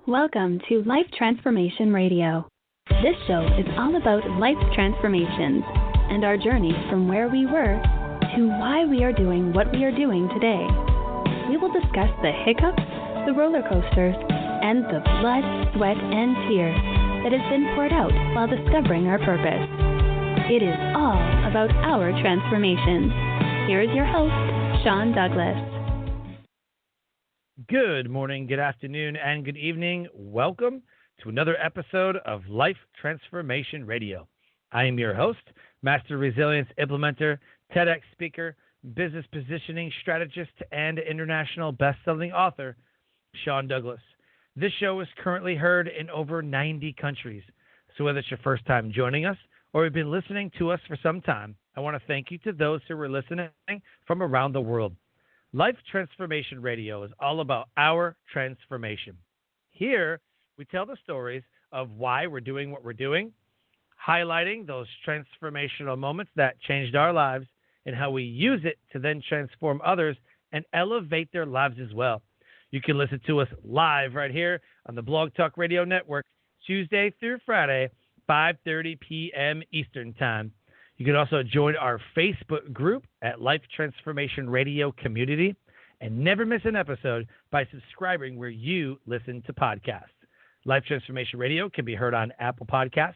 Welcome to Life Transformation Radio. This show is all about life transformations and our journey from where we were to why we are doing what we are doing today. We will discuss the hiccups, the roller coasters, and the blood, sweat, and tears that has been poured out while discovering our purpose. It is all about our transformations. Here is your host, Sean Douglas. Good morning, good afternoon, and good evening. Welcome to another episode of Life Transformation Radio. I am your host, Master Resilience Implementer, TEDx speaker, business positioning strategist, and international best-selling author, Sean Douglas. This show is currently heard in over 90 countries. So whether it's your first time joining us or you've been listening to us for some time, I want to thank you to those who are listening from around the world. Life Transformation Radio is all about our transformation. Here, we tell the stories of why we're doing what we're doing, highlighting those transformational moments that changed our lives and how we use it to then transform others and elevate their lives as well. You can listen to us live right here on the Blog Talk Radio Network, Tuesday through Friday, 5:30 p.m. Eastern Time. You can also join our Facebook group at Life Transformation Radio Community and never miss an episode by subscribing where you listen to podcasts. Life Transformation Radio can be heard on Apple Podcasts,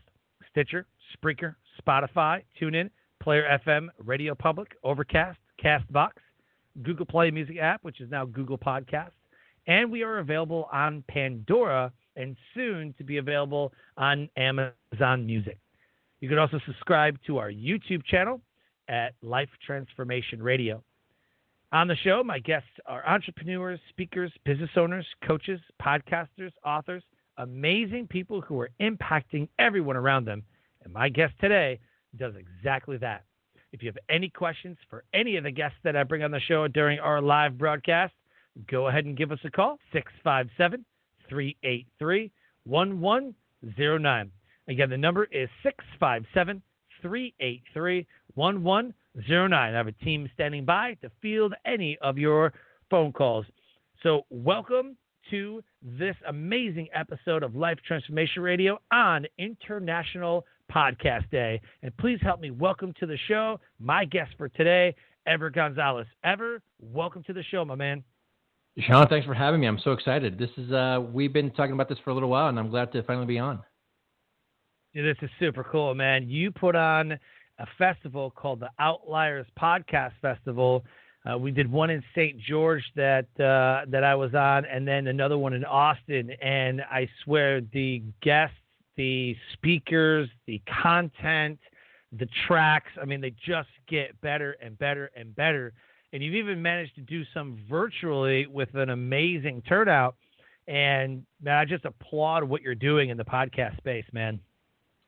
Stitcher, Spreaker, Spotify, TuneIn, Player FM, Radio Public, Overcast, CastBox, Google Play Music app, which is now Google Podcasts, and we are available on Pandora and soon to be available on Amazon Music. You can also subscribe to our YouTube channel at Life Transformation Radio. On the show, my guests are entrepreneurs, speakers, business owners, coaches, podcasters, authors, amazing people who are impacting everyone around them. And my guest today does exactly that. If you have any questions for any of the guests that I bring on the show during our live broadcast, go ahead and give us a call, 657-383-1109. Again, the number is 657-383-1109. I have a team standing by to field any of your phone calls. So welcome to this amazing episode of Life Transformation Radio on International Podcast Day. And please help me welcome to the show my guest for today, Ever Gonzalez. Ever, welcome to the show, my man. Sean, thanks for having me. I'm so excited. This is we've been talking about this for a little while, and I'm glad to finally be on. This is super cool, man. You put on a festival called the Outliers Podcast Festival. We did one in St. George that I was on, and then another one in Austin. And I swear the guests, the speakers, the content, the tracks, I mean, they just get better and better and better. And you've even managed to do some virtually with an amazing turnout. And, man, I just applaud what you're doing in the podcast space, man.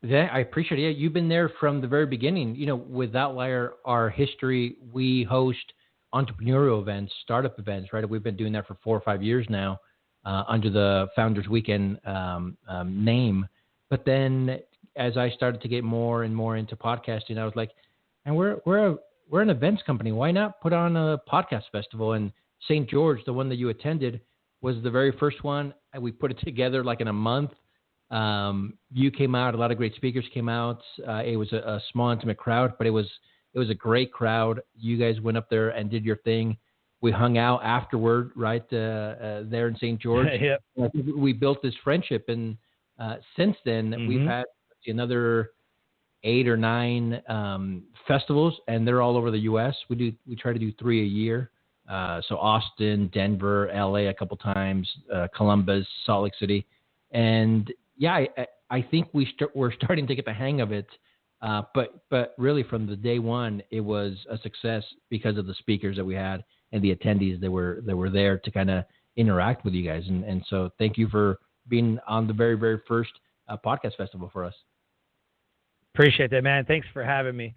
Yeah, I appreciate it. Yeah, you've been there from the very beginning. You know, with Outlier, our history, we host entrepreneurial events, startup events, right? We've been doing that for 4 or 5 years now under the Founders Weeknd name. But then as I started to get more and more into podcasting, I was like, and we're an events company. Why not put on a podcast festival? And St. George, the one that you attended, was the very first one. And we put it together like in a month. You came out, a lot of great speakers came out. It was a small, intimate crowd, but it was a great crowd. You guys went up there and did your thing. We hung out afterward, right, there in St. George. Yep. We built this friendship, and since then, we've had another 8 or 9 festivals, and they're all over the U.S. We try to do 3 a year. So Austin, Denver, L.A. a couple times, Columbus, Salt Lake City, and yeah, I think we're starting to get the hang of it, but really from the day one, it was a success because of the speakers that we had and the attendees that were there to kind of interact with you guys, and so thank you for being on the very, very first podcast festival for us. Appreciate that, man. Thanks for having me.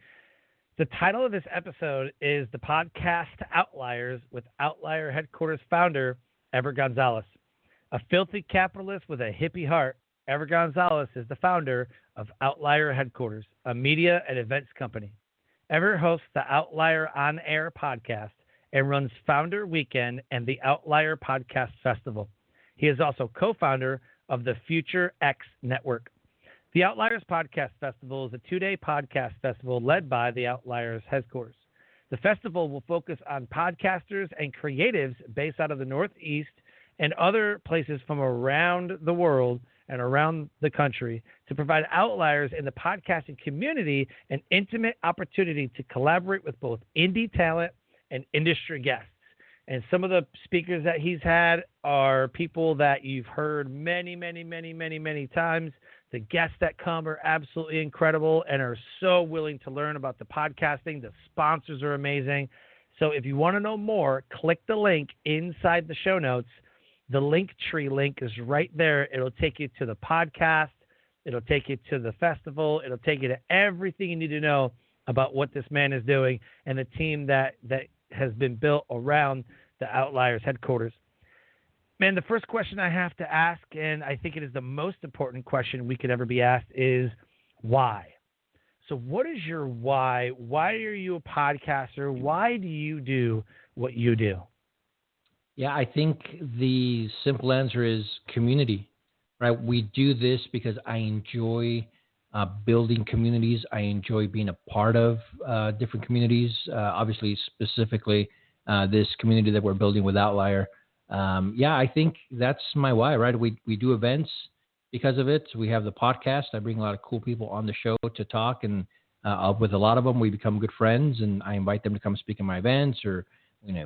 The title of this episode is the podcast Outliers with Outlier Headquarters founder, Ever Gonzalez. A filthy capitalist with a hippie heart, Ever Gonzalez is the founder of Outlier Headquarters, a media and events company. Ever hosts the Outlier On Air podcast and runs Founders Weeknd and the Outlier Podcast Festival. He is also co-founder of the FutureX Network. The Outliers Podcast Festival is a 2-day podcast festival led by the Outliers headquarters. The festival will focus on podcasters and creatives based out of the Northeast and other places from around the world and around the country to provide outliers in the podcasting community an intimate opportunity to collaborate with both indie talent and industry guests. And some of the speakers that he's had are people that you've heard many, many, many, many, many times. The guests that come are absolutely incredible and are so willing to learn about the podcasting. The sponsors are amazing. So if you want to know more, click the link inside the show notes. The Linktree link is right there. It'll take you to the podcast. It'll take you to the festival. It'll take you to everything you need to know about what this man is doing and the team that has been built around the Outliers headquarters. Man, the first question I have to ask, and I think it is the most important question we could ever be asked, is why? So what is your why? Why are you a podcaster? Why do you do what you do? Yeah, I think the simple answer is community, right? We do this because I enjoy building communities. I enjoy being a part of different communities, obviously specifically this community that we're building with Outlier. I think that's my why, right? We do events because of it. We have the podcast. I bring a lot of cool people on the show to talk, and with a lot of them, we become good friends, and I invite them to come speak in my events, or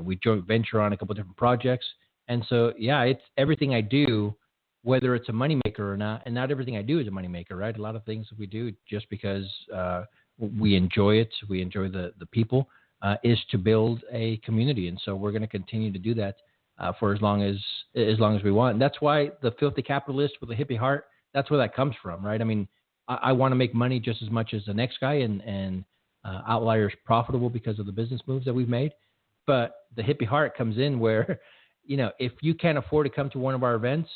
we joint venture on a couple of different projects. And so, it's everything I do, whether it's a moneymaker or not. And not everything I do is a moneymaker, right? A lot of things that we do just because we enjoy it, we enjoy the people, is to build a community. And so we're going to continue to do that for as long as we want. And that's why the Filthy Capitalist with a Hippie Heart, that's where that comes from, right? I mean, I want to make money just as much as the next guy, and Outlier is profitable because of the business moves that we've made. But the Hippie Heart comes in where, if you can't afford to come to one of our events,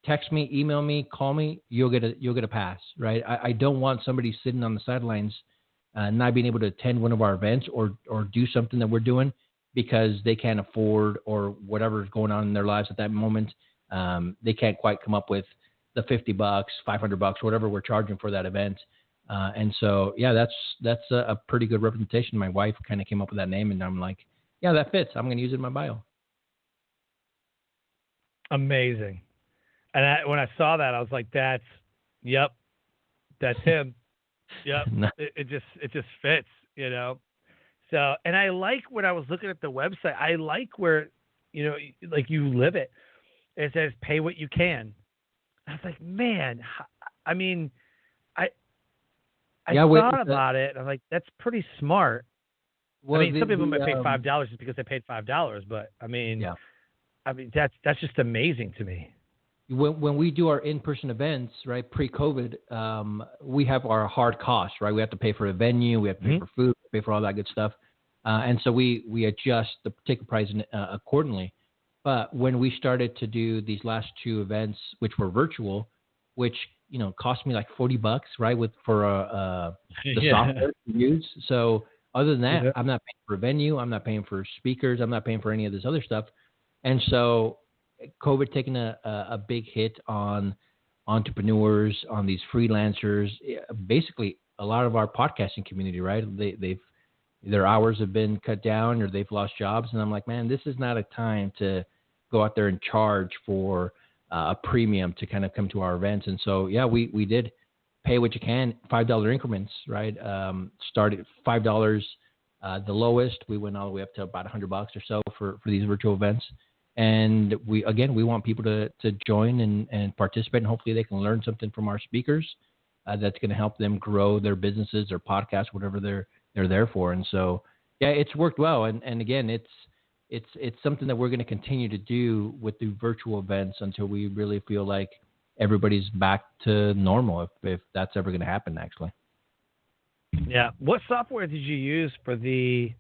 text me, email me, call me, you'll get a pass, right? I don't want somebody sitting on the sidelines not being able to attend one of our events or do something that we're doing because they can't afford, or whatever's going on in their lives at that moment. They can't quite come up with the $50, $500, whatever we're charging for that event. And so, that's a pretty good representation. My wife kind of came up with that name, and I'm like, yeah, that fits. I'm going to use it in my bio. Amazing. And when I saw that, I was like, that's him. Yep. No. It just fits, So, and I like when I was looking at the website, I like where, like you live it. It says, pay what you can. I was like, man, I mean, I thought about it. I'm like, that's pretty smart. Well, some people might pay $5 just because they paid $5, but I mean, that's just amazing to me. When we do our in-person events, right, pre-COVID, we have our hard costs, right? We have to pay for a venue, we have to pay for food, pay for all that good stuff, and so we adjust the ticket price accordingly. But when we started to do these last two events, which were virtual, which cost me like $40, right, for the software to use. So other than that, I'm not paying for a venue, I'm not paying for speakers, I'm not paying for any of this other stuff, and so COVID taking a big hit on entrepreneurs, on these freelancers, basically a lot of our podcasting community, right? Their hours have been cut down, or they've lost jobs, and I'm like, man, this is not a time to go out there and charge for a premium to kind of come to our events. And so, we did pay what you can, $5 increments, right? Started $5, the lowest. We went all the way up to about $100 or so for these virtual events. And we want people to join and participate, and hopefully they can learn something from our speakers that's going to help them grow their businesses, their podcasts, whatever they're there for. And so, it's worked well. And again, it's something that we're going to continue to do with the virtual events until we really feel like everybody's back to normal, if that's ever going to happen, actually. Yeah. What software did you use for the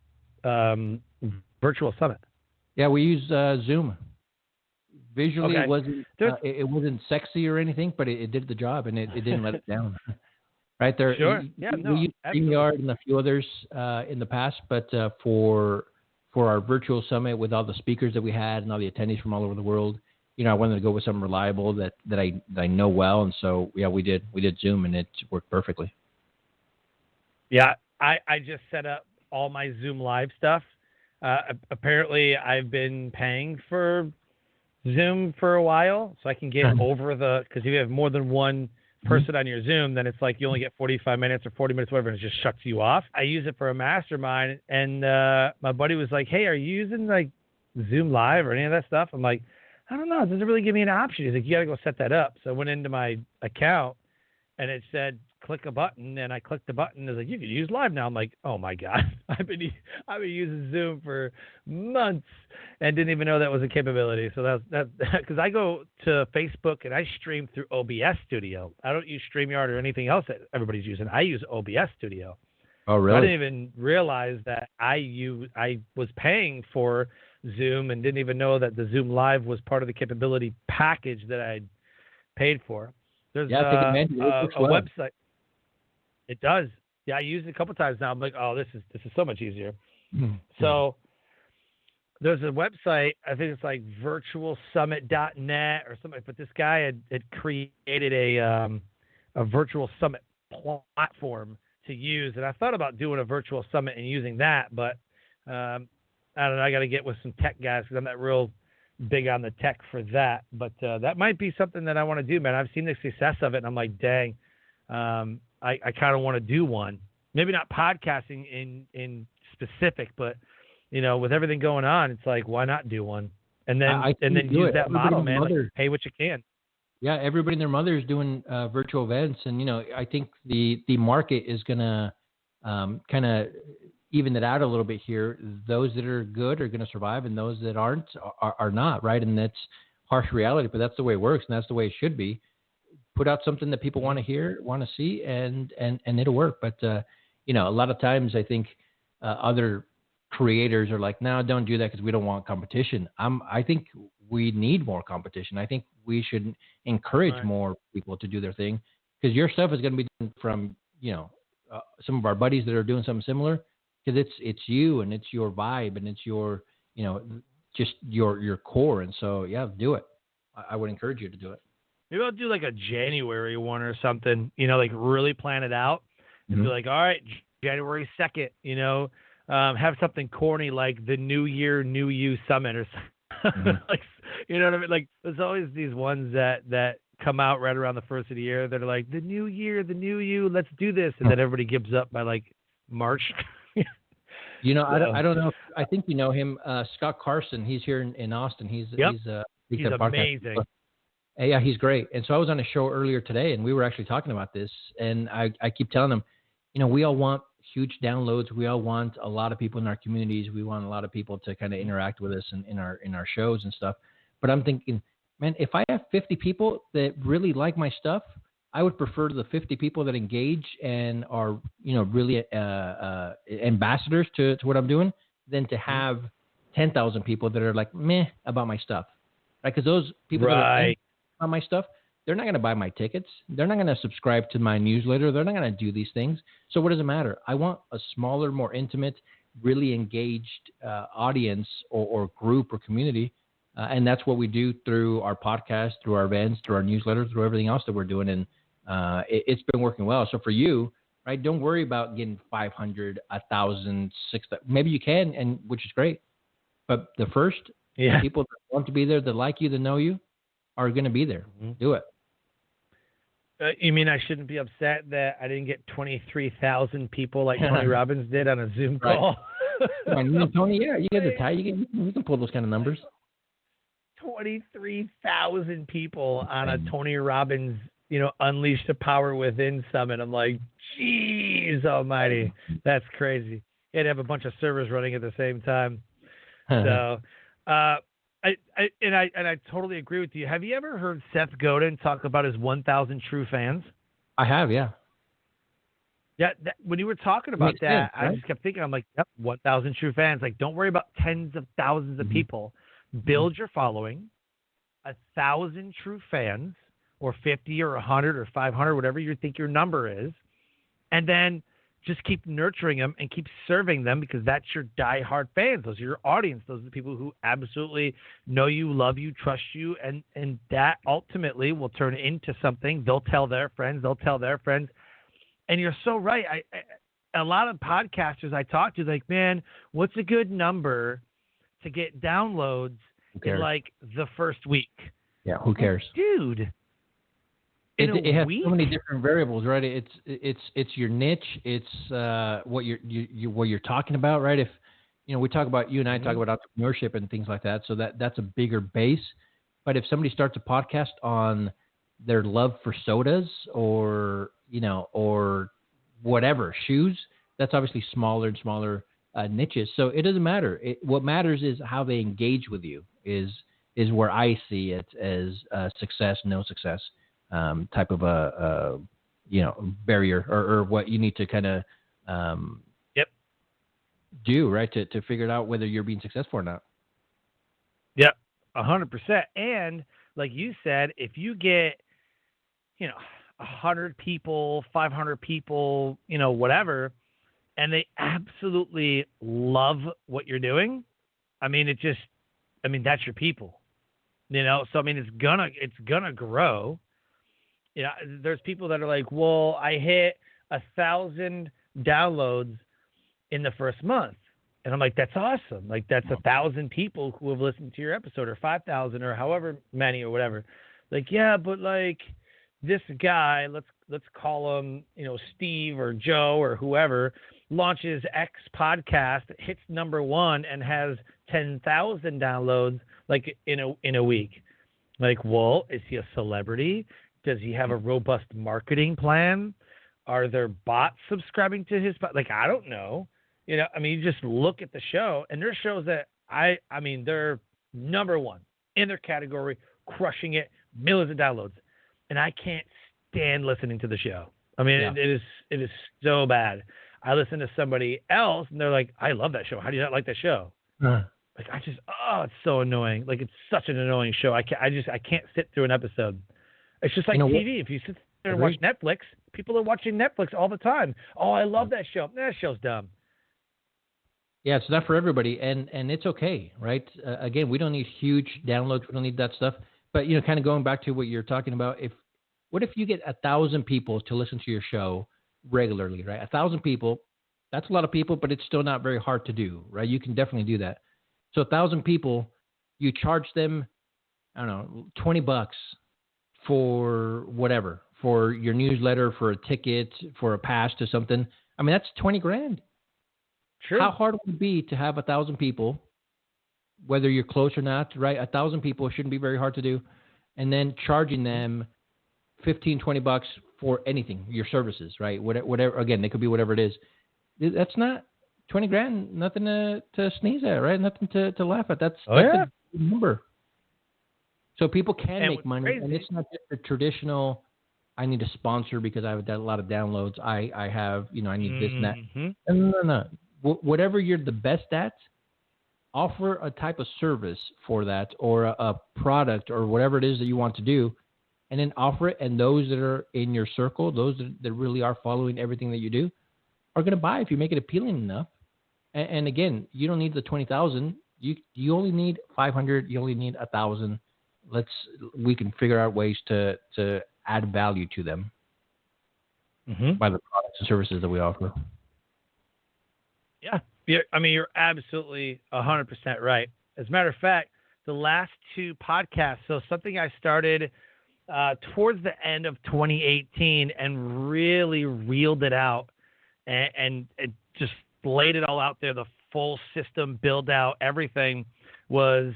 virtual summit? Yeah, we use Zoom. Visually, okay. It wasn't sexy or anything, but it did the job, and it didn't let it down. Right there. Sure. We used StreamYard and a few others in the past, but for our virtual summit with all the speakers that we had and all the attendees from all over the world, I wanted to go with something reliable that I know well. And so, yeah, we did Zoom, and it worked perfectly. Yeah. I just set up all my Zoom live stuff. Apparently I've been paying for Zoom for a while, so I can get over because if you have more than one person on your Zoom, then it's like you only get 45 minutes or 40 minutes, whatever, and it just shuts you off. I use it for a mastermind, and my buddy was like, hey, are you using like Zoom Live or any of that stuff? I'm like, I don't know. It doesn't really give me an option. He's like, you got to go set that up. So I went into my account, and it said, click a button, and I clicked the button. It's like, you can use live now. I'm like, oh my God, I've been using Zoom for months and didn't even know that was a capability. So that's because I go to Facebook and I stream through OBS Studio. I don't use StreamYard or anything else that everybody's using. I use OBS Studio. Oh, really? So I didn't even realize that I was paying for Zoom and didn't even know that the Zoom Live was part of the capability package that I paid for. There's a website. It does. Yeah, I used it a couple times now. I'm like, oh, this is so much easier. Mm-hmm. So there's a website, I think it's like virtualsummit.net or something, but this guy had created a virtual summit platform to use, and I thought about doing a virtual summit and using that, but I don't know. I got to get with some tech guys because I'm not real big on the tech for that, but that might be something that I want to do, man. I've seen the success of it, and I'm like, dang. I kind of want to do one. Maybe not podcasting in specific, but with everything going on, it's like, why not do one? And then use that model, man. Like, pay what you can. Yeah, everybody and their mother is doing virtual events, and I think the market is gonna kind of even it out a little bit here. Those that are good are going to survive, and those that aren't are not, right? And that's harsh reality, but that's the way it works, and that's the way it should be. Put out something that people want to hear, want to see, and it'll work. But a lot of times I think other creators are like, no, don't do that because we don't want competition. I think we need more competition. I think we should encourage more people to do their thing, because your stuff is going to be done from some of our buddies that are doing something similar, because it's you and it's your vibe and it's your just your core. And so do it. I would encourage you to do it. Maybe I'll do like a January one or something, like really plan it out and be like, all right, January 2nd, have something corny like the New Year, New You Summit or something. Like, you know what I mean? Like, there's always these ones that come out right around the first of the year that are like, the New Year, the New You, let's do this. And then everybody gives up by like March. I don't know. I think you know him, Scott Carson. He's here in Austin. He's amazing. Yeah, he's great. And so I was on a show earlier today, and we were actually talking about this. And I keep telling him, we all want huge downloads. We all want a lot of people in our communities. We want a lot of people to kind of interact with us in our shows and stuff. But I'm thinking, man, if I have 50 people that really like my stuff, I would prefer the 50 people that engage and are, really ambassadors to what I'm doing than to have 10,000 people that are like meh about my stuff, right? Because those people that are on my stuff, they're not going to buy my tickets. They're not going to subscribe to my newsletter. They're not going to do these things. So what does it matter? I want a smaller, more intimate, really engaged audience or group or community. And that's what we do through our podcast, through our events, through our newsletters, through everything else that we're doing. And it's been working well. So for you, right, don't worry about getting 500, 1,000, 6,000. Maybe you can, and which is great. But the first people that want to be there, that like you, that know you, are going to be there. Do it. You mean I shouldn't be upset that I didn't get 23,000 people like Tony Robbins did on a Zoom call? Tony, you get the tie. You can pull those kind of numbers. 23,000 people on a Tony Robbins, Unleash the Power Within Summit. I'm like, geez almighty. That's crazy. You had to have a bunch of servers running at the same time. So, I totally agree with you. Have you ever heard Seth Godin talk about his 1,000 true fans? I have, yeah. Yeah, when you were talking about that, I just kept thinking, I'm like, 1,000 true fans. Like, don't worry about tens of thousands of people. Build your following, 1,000 true fans, or 50 or 100 or 500, whatever you think your number is, and then just keep nurturing them and keep serving them, because that's your diehard fans. Those are your audience. Those are the people who absolutely know you, love you, trust you, and that ultimately will turn into something. They'll tell their friends. They'll tell their friends. And you're so right. A lot of podcasters I talk to, like, man, what's a good number to get downloads in like the first week? Yeah, who cares, dude? It has so many different variables, right? It's your niche. It's what you're talking about, right? If we talk about, you and I talk about entrepreneurship and things like that, so that's a bigger base. But if somebody starts a podcast on their love for sodas or whatever, shoes, that's obviously smaller and smaller niches. So it doesn't matter. What matters is how they engage with you. Is where I see it as success, no success. Type of a barrier or what you need to kind of do, right, to figure out whether you're being successful or not. Yep, 100%. And like you said, if you get 100 people, 500 people, whatever, and they absolutely love what you're doing, that's your people. So it's gonna grow. There's people that are like, well, I hit 1,000 downloads in the first month. And I'm like, that's awesome. Like, that's 1,000 people who have listened to your episode, or 5,000 or however many or whatever. Like, yeah, but like this guy, let's call him, Steve or Joe or whoever, launches X podcast, hits number 1 and has 10,000 downloads like in a week. Like, well, is he a celebrity? Does he have a robust marketing plan? Are there bots subscribing to his? Like, I don't know. You just look at the show, and there's shows that they're number 1 in their category, crushing it, millions of downloads, and I can't stand listening to the show. It is so bad. I listen to somebody else, and they're like, I love that show. How do you not like that show? Like, it's so annoying. Like, it's such an annoying show. I can't sit through an episode. It's just like TV. If you sit there and watch Netflix, people are watching Netflix all the time. Oh, I love that show. That show's dumb. Yeah, it's not for everybody, and it's okay, right? Again, we don't need huge downloads. We don't need that stuff. But, kind of going back to what you're talking about, what if you get 1,000 people to listen to your show regularly, right? 1,000 people, that's a lot of people, but it's still not very hard to do, right? You can definitely do that. So 1,000 people, you charge them, I don't know, $20 for whatever, for your newsletter, for a ticket, for a pass to something. That's $20,000. True. How hard would it be to have 1,000 people, whether you're close or not, right? 1,000 people shouldn't be very hard to do. And then charging them $15, $20 for anything, your services, right? Whatever. Again, they could be whatever it is. That's not $20,000, nothing to sneeze at, right? Nothing to laugh at. That's a good number. So people can make money, and it's not just the traditional, I need a sponsor because I have a lot of downloads. I have, I need this and that. No. Whatever you're the best at, offer a type of service for that, or a product, or whatever it is that you want to do, and then offer it. And those that are in your circle, those that really are following everything that you do, are going to buy if you make it appealing enough. And again, you don't need the 20,000. You only need 500. You only need 1,000. We can figure out ways to add value to them by the products and services that we offer. Yeah. You're absolutely 100% right. As a matter of fact, the last 2 podcasts, so something I started towards the end of 2018 and really reeled it out and it just laid it all out there, the full system, build out, everything, was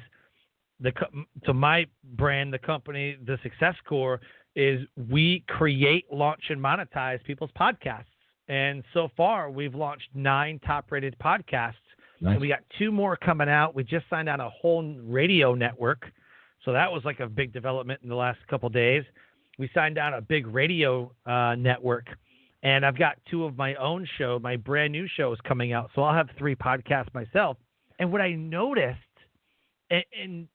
to my brand, the company, the Success Core, is we create, launch, and monetize people's podcasts. And so far, we've launched 9 top-rated podcasts. Nice. And we got 2 more coming out. We just signed on a whole radio network. So that was like a big development in the last couple of days. We signed on a big radio network. And I've got 2 of my own show. My brand new show is coming out. So I'll have 3 podcasts myself. And what I noticed, and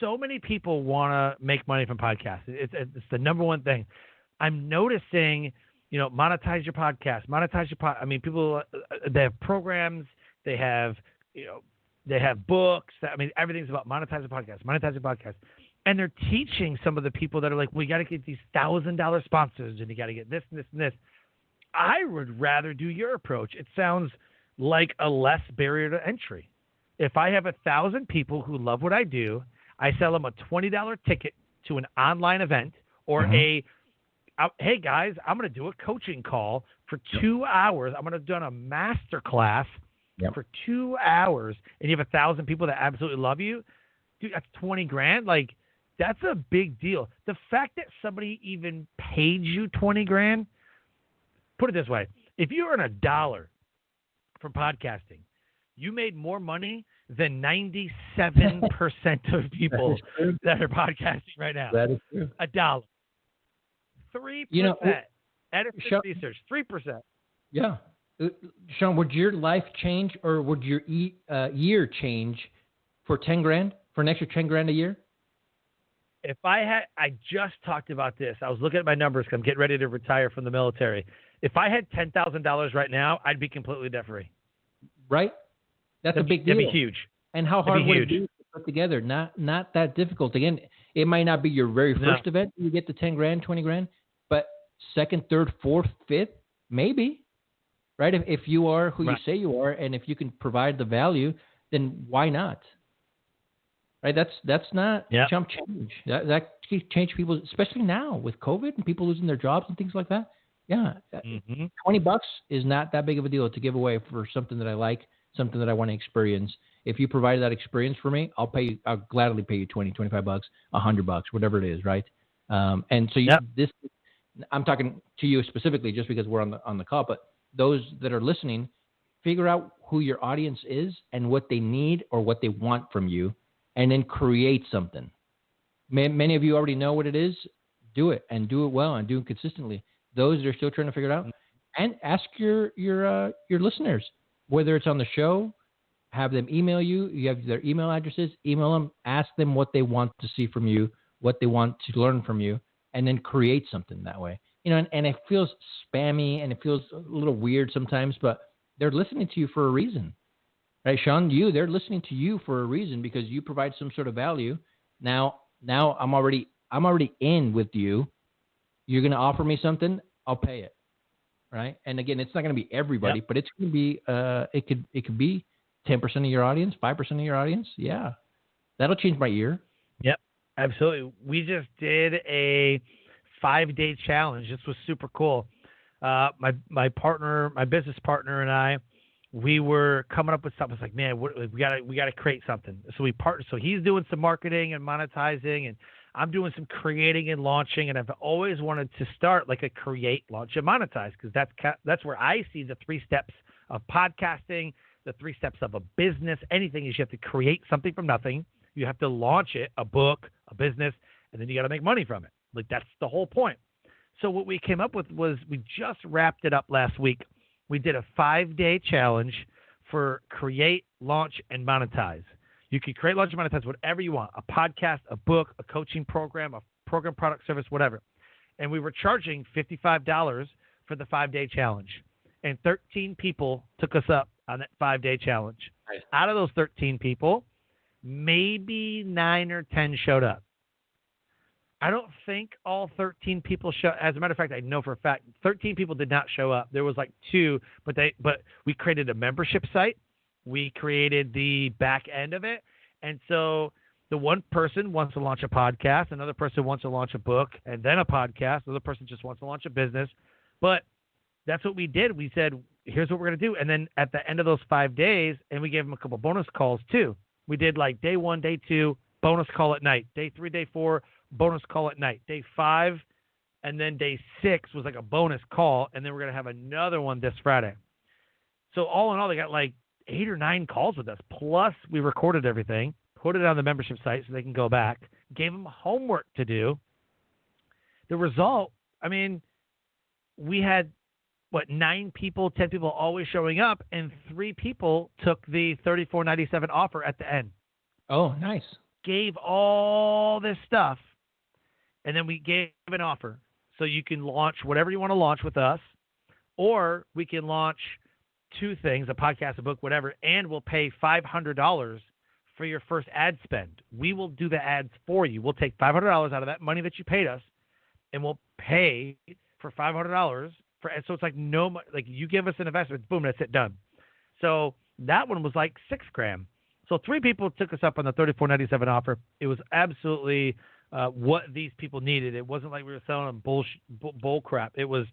so many people want to make money from podcasts. It's the number one thing. I'm noticing monetize your podcast, I mean, people, they have programs, they have, they have books. I mean, everything's about monetize the podcast. And they're teaching some of the people that are like, we got to get these $1,000 sponsors and you got to get this and this and this. I would rather do your approach. It sounds like a less barrier to entry. If I have 1,000 people who love what I do, I sell them a $20 ticket to an online event or hey guys, I'm going to do a coaching call for 2 hours. I'm going to do a master class for 2 hours, and you have 1,000 people that absolutely love you. Dude, that's $20,000. Like, that's a big deal. The fact that somebody even paid you $20,000, put it this way. If you earn $1 from podcasting, you made more money than 97% of people that are podcasting right now. That is true. $1. 3%. Edison research, 3%. Yeah. Sean, would your life change or would your year change for $10,000, for an extra $10,000 a year? If I just talked about this. I was looking at my numbers because I'm getting ready to retire from the military. If I had $10,000 right now, I'd be completely debt-free. Right? That's a big deal. That'd be huge. And how hard would it be to put together? Not that difficult. Again, it might not be your very first event. You get the $10,000, $20,000, but second, third, fourth, fifth, maybe. Right? If you are who you say you are, and if you can provide the value, then why not? Right? That's not chump change. That can change people, especially now with COVID and people losing their jobs and things like that. Yeah, $20 is not that big of a deal to give away for something that I like, something that I want to experience. If you provide that experience for me, I'll gladly pay you $20, $25, $100, whatever it is, right? And so I'm talking to you specifically just because we're on the call, but those that are listening, figure out who your audience is and what they need or what they want from you, and then create something. Many of you already know what it is. Do it and do it well and do it consistently. Those that are still trying to figure it out, and ask your listeners, whether it's on the show, have them email you. You have their email addresses. Email them. Ask them what they want to see from you, what they want to learn from you, and then create something that way. And it feels spammy and it feels a little weird sometimes, but they're listening to you for a reason, right, Sean? They're listening to you for a reason because you provide some sort of value. Now I'm already in with you. You're going to offer me something, I'll pay it, right? And again, it's not going to be everybody, but it's going to be it could be 10% of your audience, 5% of your audience. Yeah, that'll change my year. Yep, absolutely. We just did a 5-day challenge. This was super cool. My partner, my business partner, and I, we were coming up with something. It's like, man, we gotta create something. So we partnered. So he's doing some marketing and monetizing, and I'm doing some creating and launching. And I've always wanted to start like a create, launch, and monetize, because that's where I see the 3 steps of podcasting, the 3 steps of a business. Anything is you have to create something from nothing. You have to launch it, a book, a business, and then you got to make money from it. Like, that's the whole point. So what we came up with was, we just wrapped it up last week. We did a 5-day challenge for create, launch, and monetize. You can create, launch, and monetize whatever you want: a podcast, a book, a coaching program, a program, product, service, whatever. And we were charging $55 for the 5-day challenge. And 13 people took us up on that 5-day challenge. Nice. Out of those 13 people, maybe 9 or 10 showed up. I don't think all 13 people show. As a matter of fact, I know for a fact 13 people did not show up. There was like 2, but we created a membership site. We created the back end of it. And so the one person wants to launch a podcast, another person wants to launch a book, and then a podcast. Another person just wants to launch a business. But that's what we did. We said, here's what we're going to do. And then at the end of those 5 days, and we gave them a couple bonus calls too. We did like day 1, day 2, bonus call at night. Day 3, day 4, bonus call at night. Day 5, and then day 6 was like a bonus call, and then we're going to have another one this Friday. So all in all, they got like 8 or 9 calls with us. Plus, we recorded everything, put it on the membership site so they can go back, gave them homework to do. The result, I mean, we had, 9 people, 10 people always showing up, and 3 people took the $34.97 offer at the end. Oh, nice. Gave all this stuff, and then we gave an offer. So you can launch whatever you want to launch with us, or we can launch two things, a podcast, a book, whatever, and we'll pay $500 for your first ad spend. We will do the ads for you. We'll take $500 out of that money that you paid us, and we'll pay for $500 for. So it's like like you give us an investment, boom, that's it, done. So that one was like $6,000. So 3 people took us up on the $34.97 offer. It was absolutely what these people needed. It wasn't like we were selling them bull crap. It was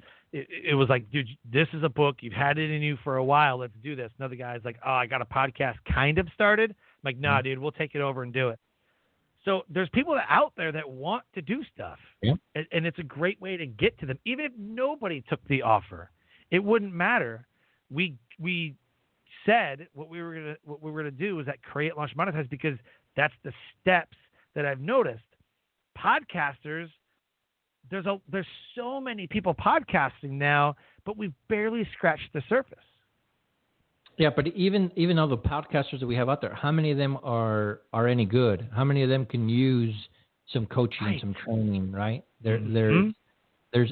like, dude, this is a book. You've had it in you for a while. Let's do this. Another guy's like, oh, I got a podcast kind of started. I'm like, nah, dude, we'll take it over and do it. So there's people out there that want to do stuff, and it's a great way to get to them. Even if nobody took the offer, it wouldn't matter. We said what we were gonna do was that create, launch, monetize, because that's the steps that I've noticed. Podcasters, there's so many people podcasting now, but we've barely scratched the surface. Yeah, but even all the podcasters that we have out there, how many of them are any good? How many of them can use some coaching, right, some training, right? There's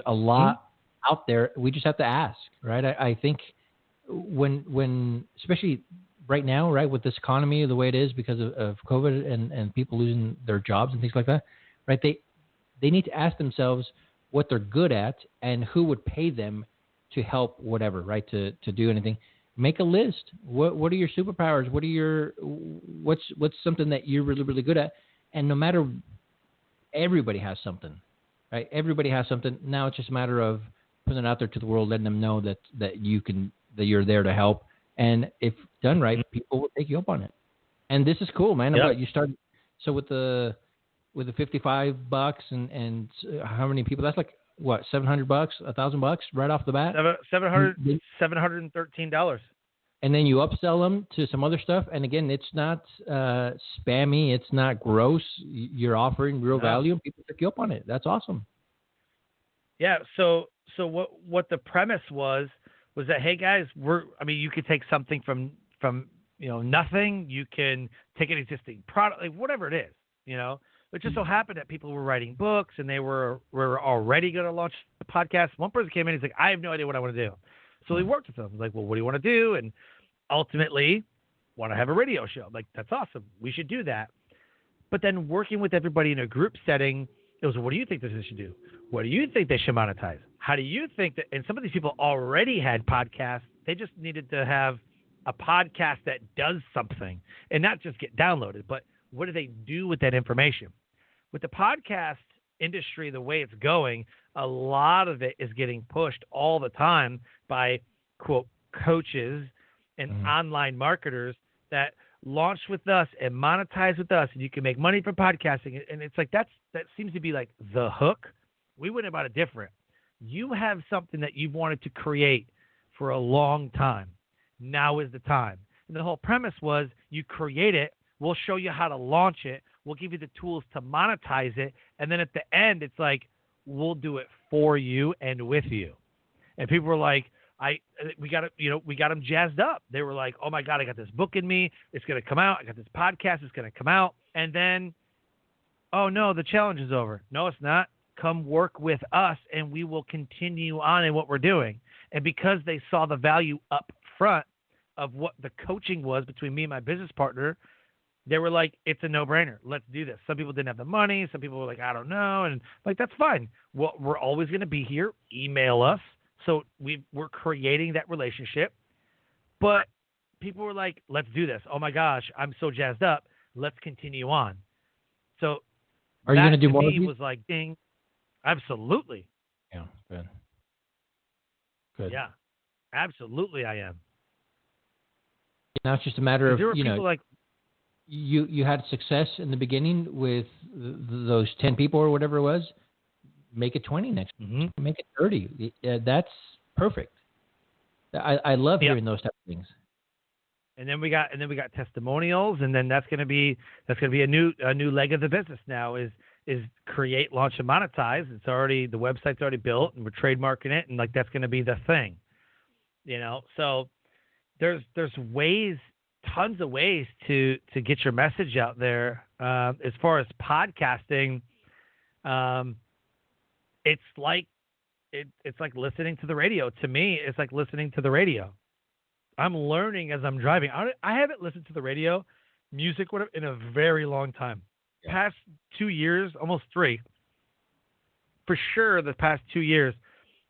a lot out there. We just have to ask, right? I think when especially right now, right, with this economy the way it is because of COVID and people losing their jobs and things like that, right? They need to ask themselves what they're good at and who would pay them to help whatever, right? To do anything. Make a list. What are your superpowers? What's something that you're really, really good at? And no matter, everybody has something, right? Everybody has something. Now it's just a matter of putting it out there to the world, letting them know that you're there to help. And if done right, people will take you up on it. And this is cool, man. Yep. You started so with the $55 and how many people? That's like what, $700, $1,000 right off the bat? $713. And then you upsell them to some other stuff. And again, it's not spammy. It's not gross. You're offering real value, and people pick you up on it. That's awesome. Yeah. So what the premise was that, hey guys, you could take something from nothing. You can take an existing product, like whatever it is, It just so happened that people were writing books and they were already going to launch a podcast. One person came in and he's like, I have no idea what I want to do. So he worked with them. He's like, well, what do you want to do? And ultimately, want to have a radio show. Like, that's awesome. We should do that. But then working with everybody in a group setting, it was, what do you think this should do? What do you think they should monetize? How do you think that? And some of these people already had podcasts. They just needed to have a podcast that does something and not just get downloaded, but what do they do with that information? With the podcast industry, the way it's going, a lot of it is getting pushed all the time by, quote, coaches and online marketers that launch with us and monetize with us, and you can make money from podcasting. And it's like that seems to be like the hook. We went about it different. You have something that you've wanted to create for a long time. Now is the time. And the whole premise was you create it. We'll show you how to launch it. We'll give you the tools to monetize it. And then at the end, it's like, we'll do it for you and with you. And people were like, we got them jazzed up. They were like, oh my God, I got this book in me. It's going to come out. I got this podcast. It's going to come out. And then, oh no, the challenge is over. No, it's not. Come work with us and we will continue on in what we're doing. And because they saw the value up front of what the coaching was between me and my business partner, they were like, it's a no-brainer. Let's do this. Some people didn't have the money. Some people were like, I don't know. And like, that's fine. Well, we're always going to be here. Email us. So we're creating that relationship. But people were like, let's do this. Oh my gosh, I'm so jazzed up. Let's continue on. So are you going to do more? He was like, ding. Absolutely. Yeah, good. Yeah, absolutely I am. Now it's just a matter of, there were people like, you had success in the beginning with those 10 people or whatever it was. Make it 20 next week. Make it 30. That's perfect. I love hearing those type of things. And then we got testimonials, and then that's going to be a new leg of the business now is create, launch, and monetize. It's already, the website's already built, and we're trademarking it, and like that's going to be the thing. So there's ways, tons of ways to get your message out there. As far as podcasting, it's like it's like listening to the radio. To me, it's like listening to the radio. I'm learning as I'm driving. I haven't listened to the radio, music, whatever, in a very long time. Yeah. Past 2 years, almost 3. For sure, the past 2 years,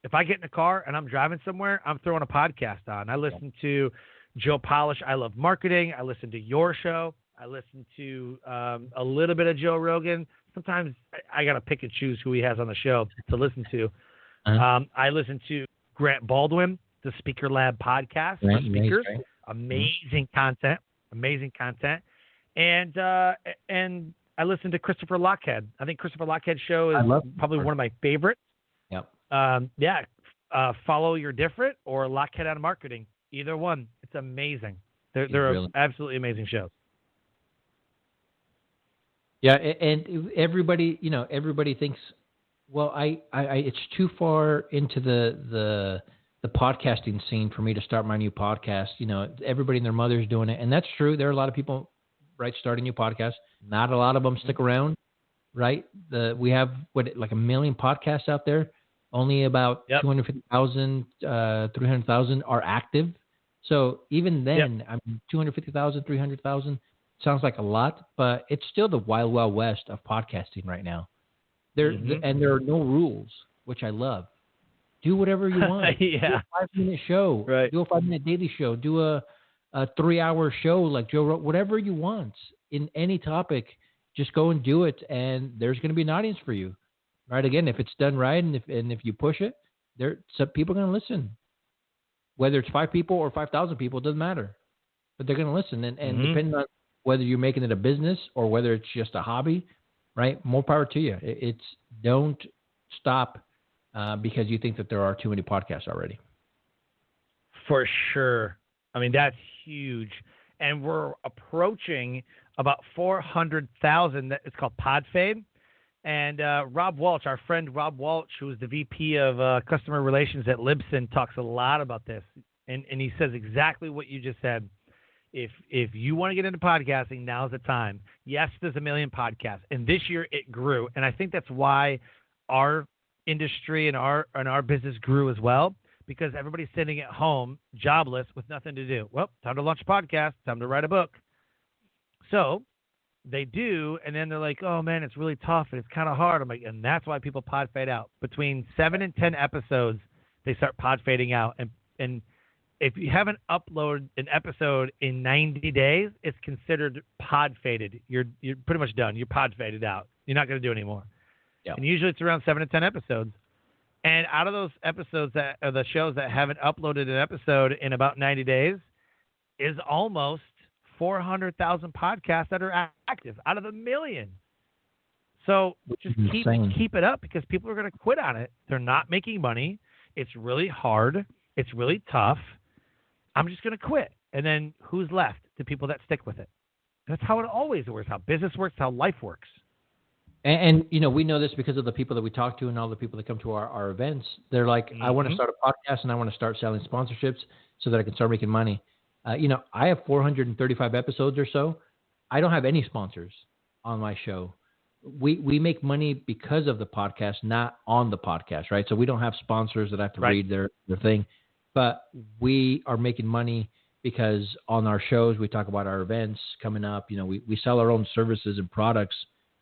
if I get in a car and I'm driving somewhere, I'm throwing a podcast on. I listen to Joe Polish, I Love Marketing. I listen to your show. I listen to a little bit of Joe Rogan. Sometimes I got to pick and choose who he has on the show to listen to. I listen to Grant Baldwin, the Speaker Lab podcast for speakers. Right. Amazing content. And I listen to Christopher Lochhead. I think Christopher Lochhead's show is probably one of my favorites. Yep. Follow Your Different or Lochhead on Marketing. Either one. It's amazing. They're really absolutely amazing shows. Yeah, and everybody thinks, well, I it's too far into the podcasting scene for me to start my new podcast. Everybody and their mother's doing it, and that's true. There are a lot of people, right, starting new podcasts. Not a lot of them stick around, right? We have like 1 million podcasts out there. Only about 250,000, 300,000 are active. So even then, 250,000, 300,000 sounds like a lot, but it's still the wild, wild west of podcasting right now. And there are no rules, which I love. Do whatever you want. Do a 5-minute show. Right. Do a 5-minute daily show. Do a 3-hour show like Joe wrote. Whatever you want in any topic, just go and do it, and there's going to be an audience for you. Right? Again, if it's done right and if you push it, some people are going to listen. Whether it's 5 people or 5,000 people, it doesn't matter. But they're going to listen. And depending on whether you're making it a business or whether it's just a hobby, right? More power to you. Don't stop because you think that there are too many podcasts already. For sure. I mean, that's huge. And we're approaching about 400,000. It's called PodFade. And Rob Walsh, our friend Rob Walsh, who is the VP of Customer Relations at Libsyn, talks a lot about this. And he says exactly what you just said. If you want to get into podcasting, now's the time. Yes, there's 1 million podcasts. And this year it grew. And I think that's why our industry and our business grew as well, because everybody's sitting at home, jobless, with nothing to do. Well, time to launch a podcast, time to write a book. So they do, and then they're like, oh, man, it's really tough, and it's kind of hard. I'm like, and that's why people pod fade out. Between 7 and 10 episodes, they start pod fading out. And if you haven't uploaded an episode in 90 days, it's considered pod faded. You're pretty much done. You're pod faded out. You're not going to do anymore. Yep. And usually it's around 7 to 10 episodes. And out of those episodes that are the shows that haven't uploaded an episode in about 90 days is almost 400,000 podcasts that are active out of 1 million. So just keep it up, because people are going to quit on it. They're not making money. It's really hard. It's really tough. I'm just going to quit. And then who's left? The people that stick with it. That's how it always works, how business works, how life works. And we know this because of the people that we talk to and all the people that come to our events. They're like, I want to start a podcast and I want to start selling sponsorships so that I can start making money. I have 435 episodes or so. I don't have any sponsors on my show. We make money because of the podcast, not on the podcast, right? So we don't have sponsors that have to read their thing. But we are making money because on our shows, we talk about our events coming up. We sell our own services and products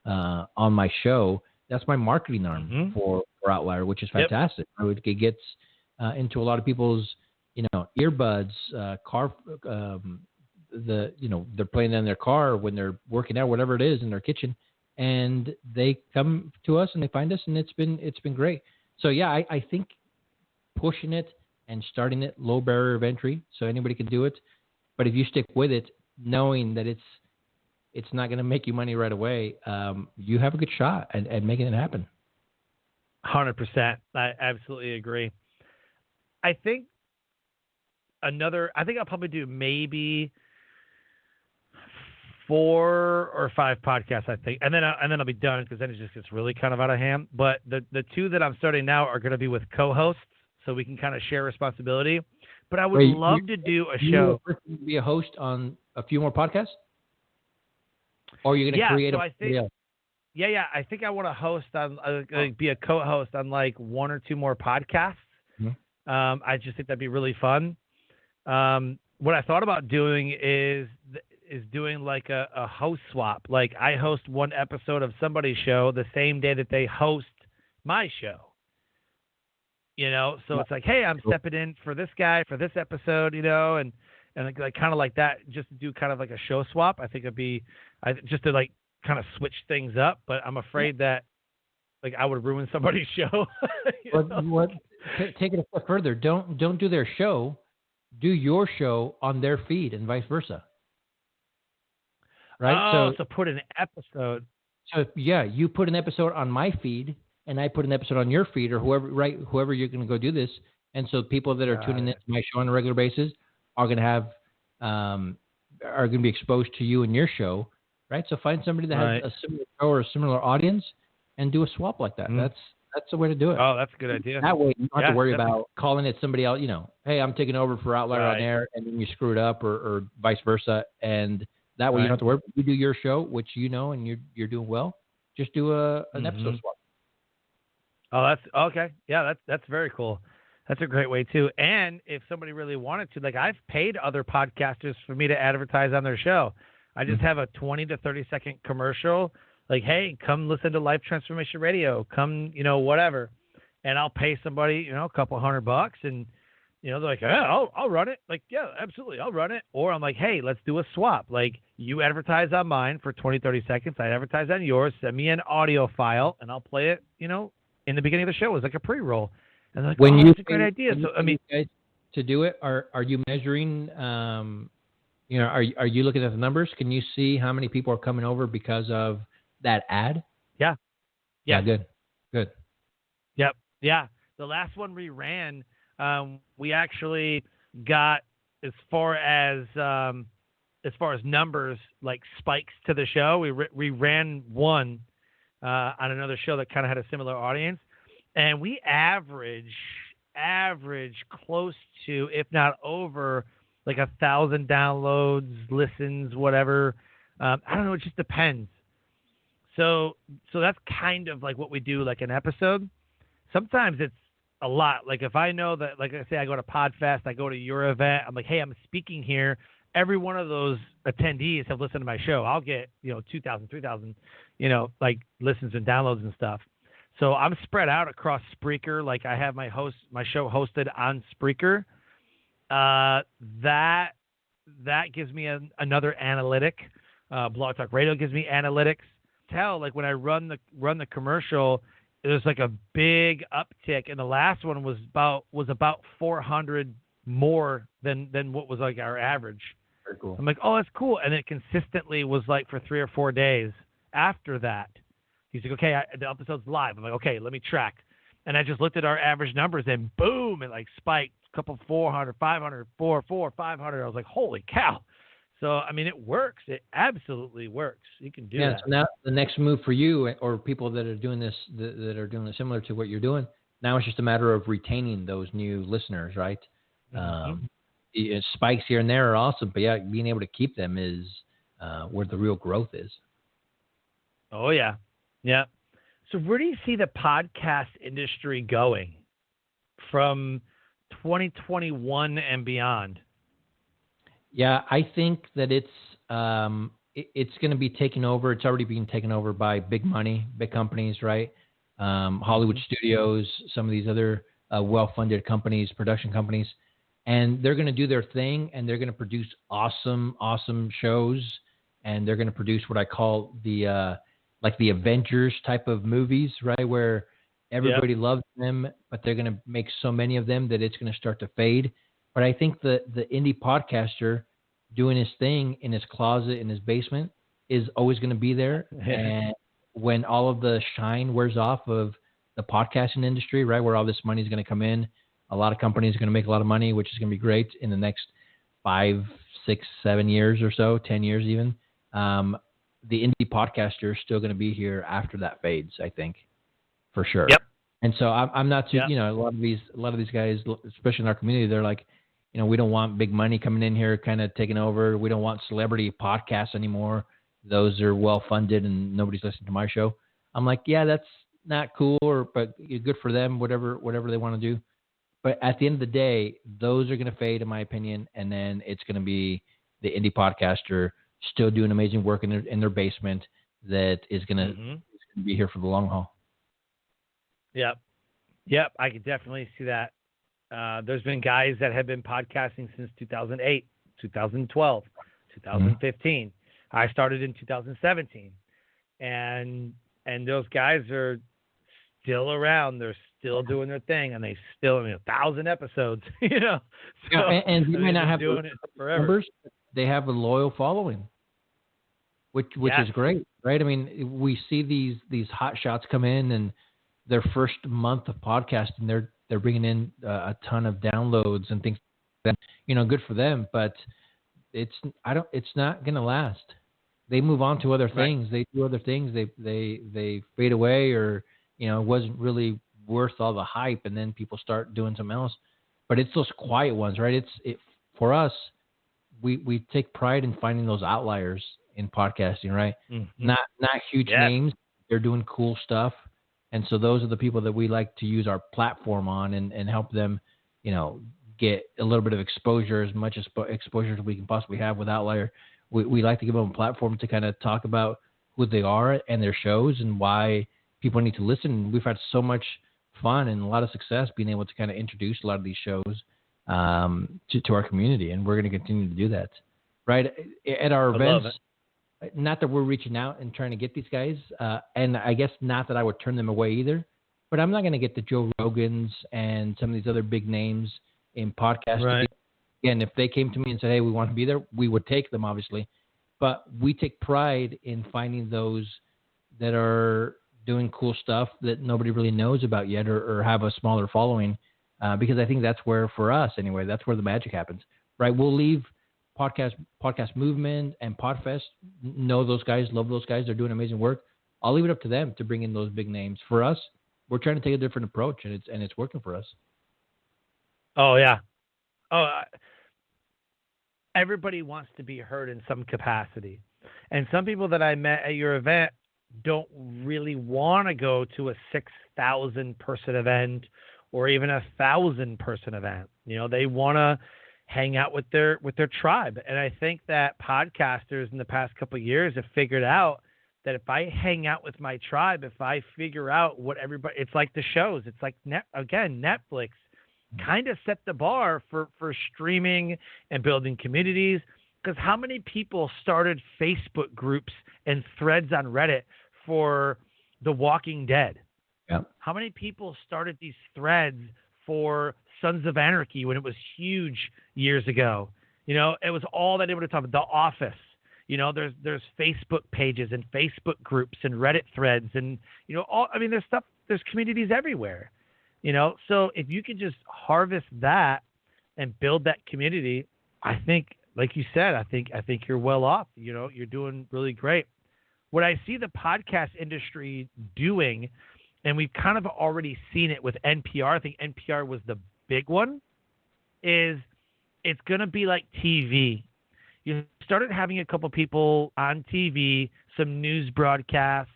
on my show. That's my marketing arm for Outlier, which is fantastic. Yep. It gets into a lot of people's earbuds, car. They're playing in their car when they're working out, whatever it is, in their kitchen, and they come to us and they find us, and it's been great. So yeah, I think pushing it and starting it, low barrier of entry, so anybody can do it. But if you stick with it, knowing that it's not going to make you money right away, you have a good shot at making it happen. 100%. I absolutely agree. I think I'll probably do maybe 4 or 5 podcasts, I think. And then I'll be done, because then it just gets really kind of out of hand. But the 2 that I'm starting now are going to be with co-hosts, so we can kind of share responsibility. But I would love to do a show. Be a host on a few more podcasts? Or are you going to create I think I want to host on, be a co-host on like one or two more podcasts. Mm-hmm. I just think that'd be really fun. What I thought about doing is doing like a host swap. Like I host one episode of somebody's show the same day that they host my show. So it's like, hey, I'm stepping in for this guy for this episode, and like kind of like that, just to do kind of like a show swap. I think it'd be just to like kind of switch things up, but I'm afraid that like I would ruin somebody's show. Take it a step further. Don't do their show. Do your show on their feed and vice versa. Right? Oh, so put an episode. So yeah, you put an episode on my feed, and I put an episode on your feed, or whoever you're going to go do this. And so people that are tuning into my show on a regular basis are going to have are going to be exposed to you and your show, right? So find somebody that has a similar show or a similar audience, and do a swap like that. Mm-hmm. That's the way to do it. Oh, that's a good idea. That way you don't have to worry about calling it somebody else. Hey, I'm taking over for Outlier On Air, and then you screw it up, or vice versa. And that way you don't have to worry. You do your show, which and you're doing well. Just do an episode swap. Oh, that's okay. Yeah, that's very cool. That's a great way too. And if somebody really wanted to, like I've paid other podcasters for me to advertise on their show. I just have a 20 to 30 second commercial. Like, hey, come listen to Life Transformation Radio. Come, whatever. And I'll pay somebody, a couple $100, and they're like, yeah, I'll run it. Like, yeah, absolutely, I'll run it. Or I'm like, hey, let's do a swap. Like, you advertise on mine for 20, 30 seconds. I advertise on yours. Send me an audio file, and I'll play it, in the beginning of the show. It was like a pre-roll. And like, that's a great idea. So, I mean, guys, to do it, are you measuring? Are you looking at the numbers? Can you see how many people are coming over because of that ad? Yeah. Good. Yep. Yeah. The last one we ran, we actually got as far as numbers, like spikes to the show. We ran one on another show that kind of had a similar audience, and we average close to, if not over, like 1,000 downloads, listens, whatever. I don't know. It just depends. So that's kind of like what we do, like an episode. Sometimes it's a lot. Like if I know that, like I say, I go to PodFest, I go to your event, I'm like, hey, I'm speaking here. Every one of those attendees have listened to my show. I'll get, 2,000, 3,000, like listens and downloads and stuff. So I'm spread out across Spreaker. Like I have my show hosted on Spreaker. That gives me another analytic. Blog Talk Radio gives me analytics. Like when I run the commercial, there's like a big uptick, and the last one was about 400 more than what was like our average. Very cool. I'm like, oh, that's cool, and it consistently was like for 3 or 4 days after that. He's like, okay, the episode's live. I'm like, okay, let me track, and I just looked at our average numbers, and boom, it like spiked a couple 400, 500, 500. I was like, holy cow. So, I mean, it works. It absolutely works. You can do that. Yeah, so now the next move for you or people that are doing this, that are doing it similar to what you're doing, now it's just a matter of retaining those new listeners, right? Mm-hmm. Spikes here and there are awesome, but yeah, being able to keep them is where the real growth is. Oh, yeah. Yeah. So where do you see the podcast industry going from 2021 and beyond? Yeah, I think that it's going to be taken over. It's already being taken over by big money, big companies, right? Hollywood studios, some of these other well-funded companies, production companies, and they're going to do their thing, and they're going to produce awesome shows, and they're going to produce what I call the like the Avengers type of movies, right? Where everybody loves them, but they're going to make so many of them that it's going to start to fade. But I think the indie podcaster doing his thing in his closet, in his basement, is always going to be there. And when all of the shine wears off of the podcasting industry, right, where all this money is going to come in, a lot of companies are going to make a lot of money, which is going to be great in the next 5, 6, 7 years or so, 10 years even. The indie podcaster is still going to be here after that fades, I think, for sure. Yep. And so I'm not too, a lot of these guys, especially in our community, they're like, we don't want big money coming in here, kind of taking over. We don't want celebrity podcasts anymore. Those are well funded, and nobody's listening to my show. I'm like, yeah, that's not cool, but good for them, whatever they want to do. But at the end of the day, those are going to fade, in my opinion, and then it's going to be the indie podcaster still doing amazing work in their basement that is going to be here for the long haul. Yep, I could definitely see that. There's been guys that have been podcasting since 2008, 2012, 2015. I started in 2017, and those guys are still around. They're still doing their thing, and they still 1,000 episodes. So, and you may not have doing it forever. Numbers, they have a loyal following, which is great, right? I mean, we see these hot shots come in, and their first month of podcasting, they're bringing in a ton of downloads and things. Good for them, but it's not going to last. They move on to other things. They do other things. They fade away, or it wasn't really worth all the hype, and then people start doing something else. But it's those quiet ones, right? For us, we take pride in finding those outliers in podcasting, right? Mm-hmm. Not huge names. They're doing cool stuff. And so those are the people that we like to use our platform on and help them, get a little bit of exposure, as much exposure as we can possibly have with Outlier. We like to give them a platform to kind of talk about who they are and their shows and why people need to listen. We've had so much fun and a lot of success being able to kind of introduce a lot of these shows to our community, and we're going to continue to do that. Right at our events. Not that we're reaching out and trying to get these guys, and I guess not that I would turn them away either, but I'm not going to get the Joe Rogans and some of these other big names in podcasting. Right. Again, if they came to me and said, hey, we want to be there, we would take them, obviously. But we take pride in finding those that are doing cool stuff that nobody really knows about yet, or have a smaller following, because I think that's where, for us anyway, that's where the magic happens, right? We'll leave podcast movement and Podfest, know those guys, love those guys, they're doing amazing work. I'll leave it up to them to bring in those big names. For us, we're trying to take a different approach, and it's working for us. Oh yeah. Everybody wants to be heard in some capacity, and some people that I met at your event don't really want to go to a 6,000 person event or even a 1,000 person event. They want to hang out with their tribe. And I think that podcasters in the past couple of years have figured out that if I hang out with my tribe, if I figure out what everybody, it's like the shows, it's like Netflix kind of set the bar for streaming and building communities. Because how many people started Facebook groups and threads on Reddit for The Walking Dead? Yeah. How many people started these threads for Sons of Anarchy when it was huge years ago? It was all that they would talk about. The Office. There's Facebook pages and Facebook groups and Reddit threads and there's stuff. There's communities everywhere. So if you could just harvest that and build that community, I think, like you said, I think you're well off. You're doing really great. What I see the podcast industry doing, and we've kind of already seen it with NPR, I think NPR was the big one, is it's going to be like TV. You started having a couple people on TV, some news broadcasts.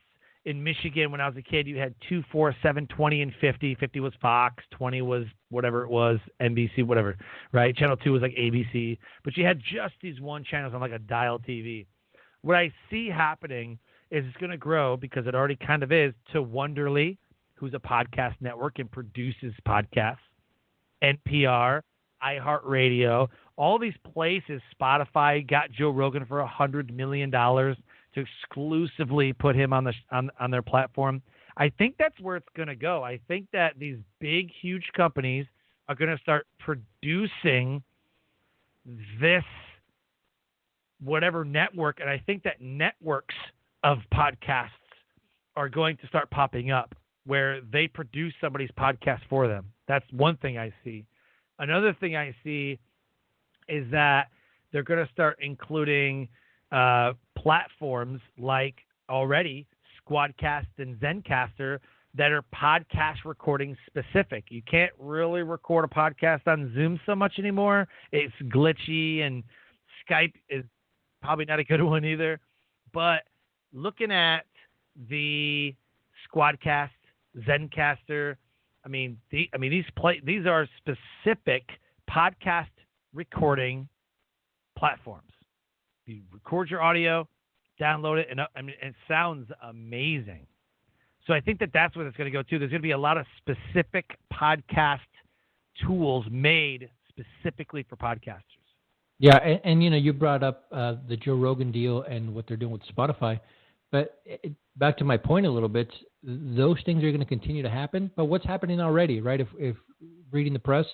In Michigan, when I was a kid, you had 2, 4, 7, 20, and 50. 50 was Fox, 20 was whatever it was, NBC, whatever, right? Channel 2 was like ABC. But you had just these one channels on like a dial TV. What I see happening is it's going to grow, because it already kind of is, to Wonderly, who's a podcast network and produces podcasts, NPR, iHeartRadio, all these places. Spotify got Joe Rogan for $100 million to exclusively put him on their platform. I think that's where it's going to go. I think that these big, huge companies are going to start producing this whatever network, and I think that networks of podcasts are going to start popping up where they produce somebody's podcast for them. That's one thing I see. Another thing I see is that they're going to start including platforms like already Squadcast and Zencaster that are podcast recording specific. You can't really record a podcast on Zoom so much anymore. It's glitchy, and Skype is probably not a good one either. But looking at the Squadcast, Zencaster. These are specific podcast recording platforms. You record your audio, download it, and it sounds amazing. So I think that's where it's going to go too. There's going to be a lot of specific podcast tools made specifically for podcasters. Yeah, and you brought up the Joe Rogan deal and what they're doing with Spotify. But back to my point a little bit, those things are going to continue to happen. But what's happening already, right? If reading the press,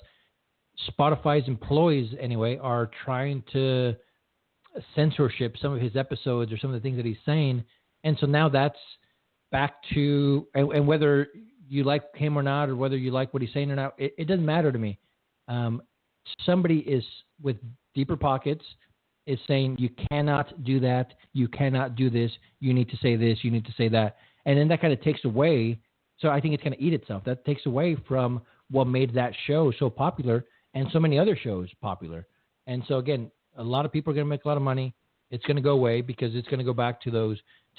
Spotify's employees, anyway, are trying to censorship some of his episodes or some of the things that he's saying. And so now that's back to, and whether you like him or not, or whether you like what he's saying or not, it doesn't matter to me. Somebody is with deeper pockets is saying, you cannot do that. You cannot do this. You need to say this. You need to say that. And then that kind of takes away. So I think it's going to eat itself. That takes away from what made that show so popular and so many other shows popular. And so again, a lot of people are going to make a lot of money. It's going to go away because it's going to go back to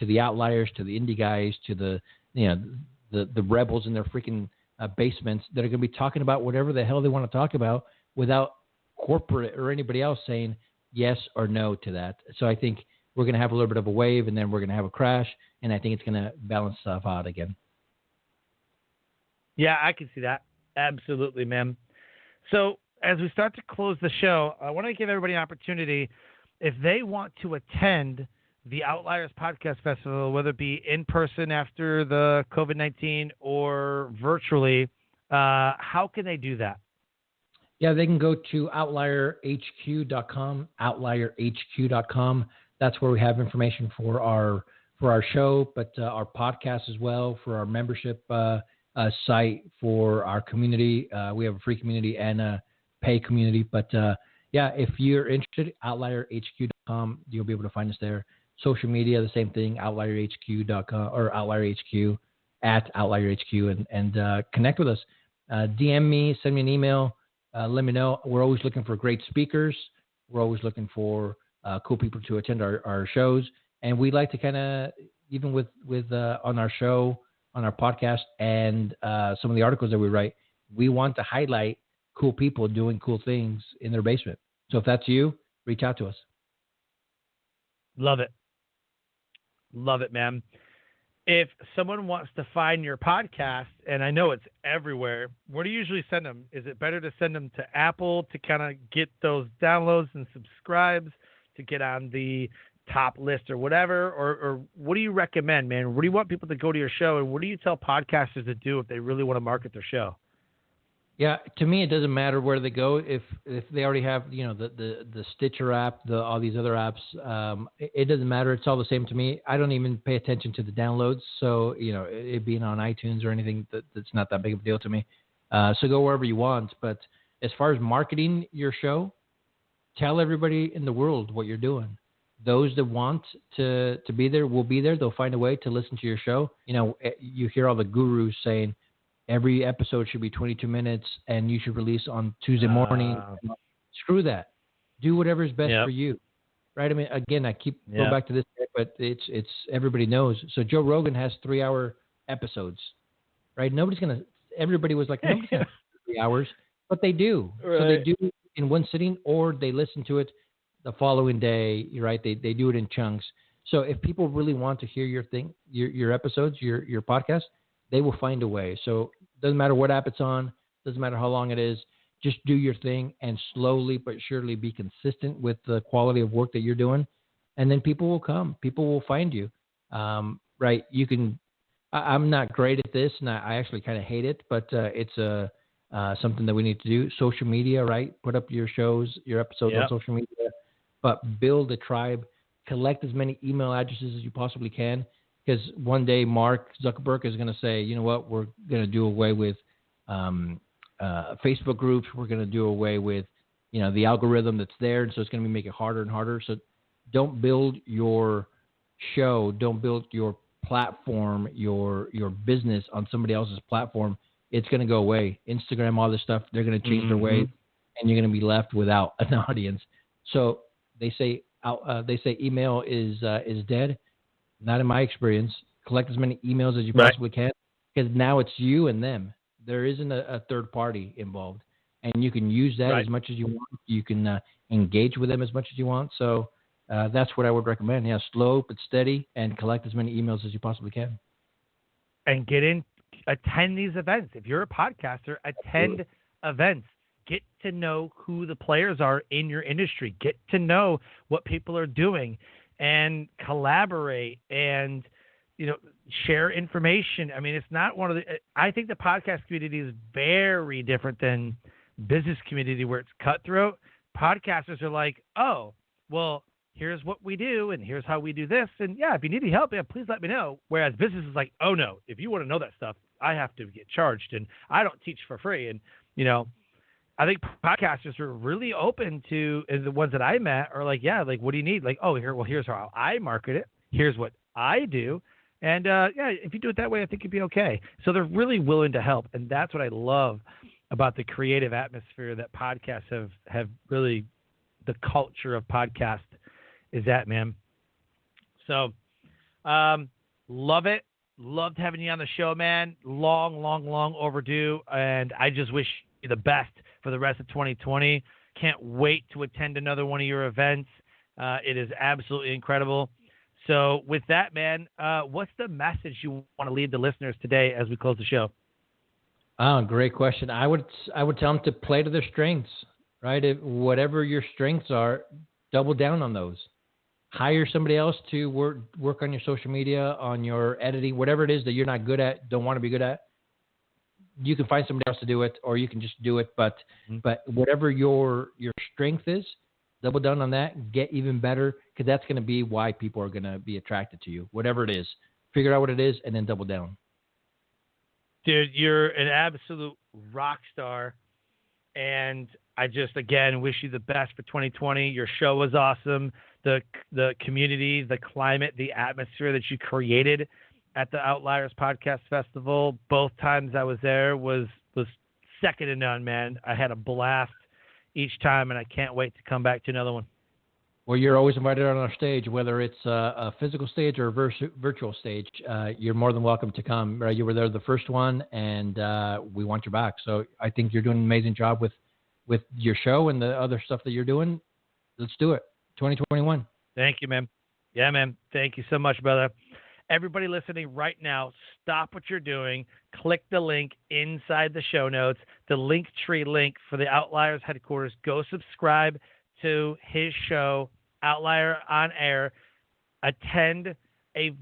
the outliers, to the indie guys, to the rebels in their freaking basements that are going to be talking about whatever the hell they want to talk about without corporate or anybody else saying yes or no to that. So I think we're going to have a little bit of a wave, and then we're going to have a crash, and I think it's going to balance stuff out again. Yeah, I can see that. Absolutely, man. So as we start to close the show, I want to give everybody an opportunity, if they want to attend the Outliers Podcast Festival, whether it be in person after the COVID-19 or virtually, how can they do that? Yeah, they can go to OutlierHQ.com, OutlierHQ.com. That's where we have information for our show, but our podcast as well, for our membership site, for our community. We have a free community and a pay community. But yeah, if you're interested, OutlierHQ.com, you'll be able to find us there. Social media, the same thing, OutlierHQ.com or OutlierHQ at OutlierHQ, and connect with us. DM me, send me an email. Let me know. We're always looking for great speakers. We're always looking for cool people to attend our shows. And we like to kind of, even with on our show, on our podcast, and some of the articles that we write, we want to highlight cool people doing cool things in their basement. So if that's you, reach out to us. Love it. Love it, man. If someone wants to find your podcast, and I know it's everywhere, where do you usually send them? Is it better to send them to Apple to kind of get those downloads and subscribes to get on the top list or whatever? Or what do you recommend, man? Where do you want people to go to your show, and what do you tell podcasters to do if they really want to market their show? Yeah, to me, it doesn't matter where they go. If they already have, the Stitcher app, all these other apps, it doesn't matter. It's all the same to me. I don't even pay attention to the downloads. So, it being on iTunes or anything, that's not that big of a deal to me. So go wherever you want. But as far as marketing your show, tell everybody in the world what you're doing. Those that want to be there will be there. They'll find a way to listen to your show. You hear all the gurus saying, every episode should be 22 minutes and you should release on Tuesday morning. Screw that. Do whatever is best for you. Right? I mean, again, I keep going back to this, but it's everybody knows. So Joe Rogan has 3-hour episodes, right? Everybody was like, nobody's going to 3 hours, but they do. Right. So they do in one sitting, or they listen to it the following day, right? They do it in chunks. So if people really want to hear your thing, your episodes, your podcast, they will find a way. So it doesn't matter what app it's on, doesn't matter how long it is, just do your thing and slowly but surely be consistent with the quality of work that you're doing. And then people will come. People will find you. Right? I'm not great at this, and I actually kind of hate it, but it's something that we need to do. Social media, right? Put up your shows, your episodes on social media, but build a tribe. Collect as many email addresses as you possibly can. Because one day Mark Zuckerberg is going to say, you know what, we're going to do away with Facebook groups. We're going to do away with, the algorithm that's there. And so it's going to make it harder and harder. So don't build your show. Don't build your platform, your business on somebody else's platform. It's going to go away. Instagram, all this stuff, they're going to change their ways, and you're going to be left without an audience. So they say email is dead. Not in my experience. Collect as many emails as you Right. possibly can, because now it's you and them. There isn't a third party involved, and you can use that as much as you want. You can engage with them as much as you want. So that's what I would recommend. Yeah, slow but steady, and collect as many emails as you possibly can. And attend these events. If you're a podcaster, attend events. Get to know who the players are in your industry. Get to know what people are doing, and collaborate and, share information. I mean, it's not I think the podcast community is very different than business community where it's cutthroat. Podcasters are like, oh, well, here's what we do and here's how we do this. And yeah, if you need any help, please let me know. Whereas business is like, oh no, if you want to know that stuff, I have to get charged and I don't teach for free. And, I think podcasters are really open to, and the ones that I met are like, yeah, like, what do you need? Like, oh, here's how I market it. Here's what I do. And if you do it that way, I think you'd be okay. So they're really willing to help. And that's what I love about the creative atmosphere that podcasts have really, the culture of podcast is at, man. So love it. Loved having you on the show, man. Long overdue. And I just wish you the best for the rest of 2020. Can't wait to attend another one of your events. It is absolutely incredible. So with that, man, what's the message you want to leave the listeners today as we close the show? Oh, great question. I would tell them to play to their strengths, right? Whatever your strengths are, double down on those. Hire somebody else to work on your social media, on your editing, whatever it is that you're not good at, don't want to be good at. You can find somebody else to do it, or you can just do it. But whatever your strength is, double down on that, get even better, because that's going to be why people are going to be attracted to you. Whatever it is, figure out what it is, and then double down. Dude, you're an absolute rock star, and I just, again, wish you the best for 2020. Your show was awesome. The community, the climate, the atmosphere that you created at the Outliers Podcast Festival, both times I was there, was second to none, man. I had a blast each time, and I can't wait to come back to another one. Well, you're always invited on our stage, whether it's a physical stage or a virtual stage. You're more than welcome to come. Right? You were there the first one, and we want you back. So I think you're doing an amazing job with your show and the other stuff that you're doing. Let's do it. 2021. Thank you, man. Yeah, man. Thank you so much, brother. Everybody listening right now, stop what you're doing. Click the link inside the show notes, the Linktree link for the Outliers headquarters. Go subscribe to his show, Outlier On Air. Attend a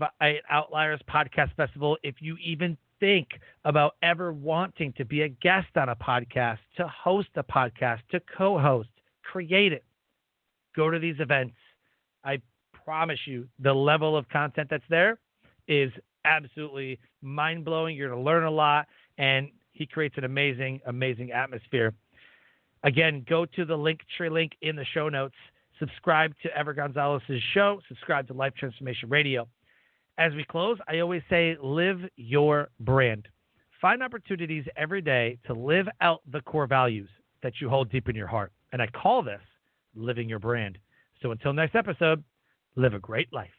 Outliers Podcast Festival. If you even think about ever wanting to be a guest on a podcast, to host a podcast, to co-host, create it, go to these events. I promise you the level of content that's there is absolutely mind-blowing. You're going to learn a lot, and he creates an amazing, amazing atmosphere. Again, go to the Linktree link in the show notes. Subscribe to Ever Gonzalez's show. Subscribe to Life Transformation Radio. As we close, I always say, live your brand. Find opportunities every day to live out the core values that you hold deep in your heart. And I call this living your brand. So until next episode, live a great life.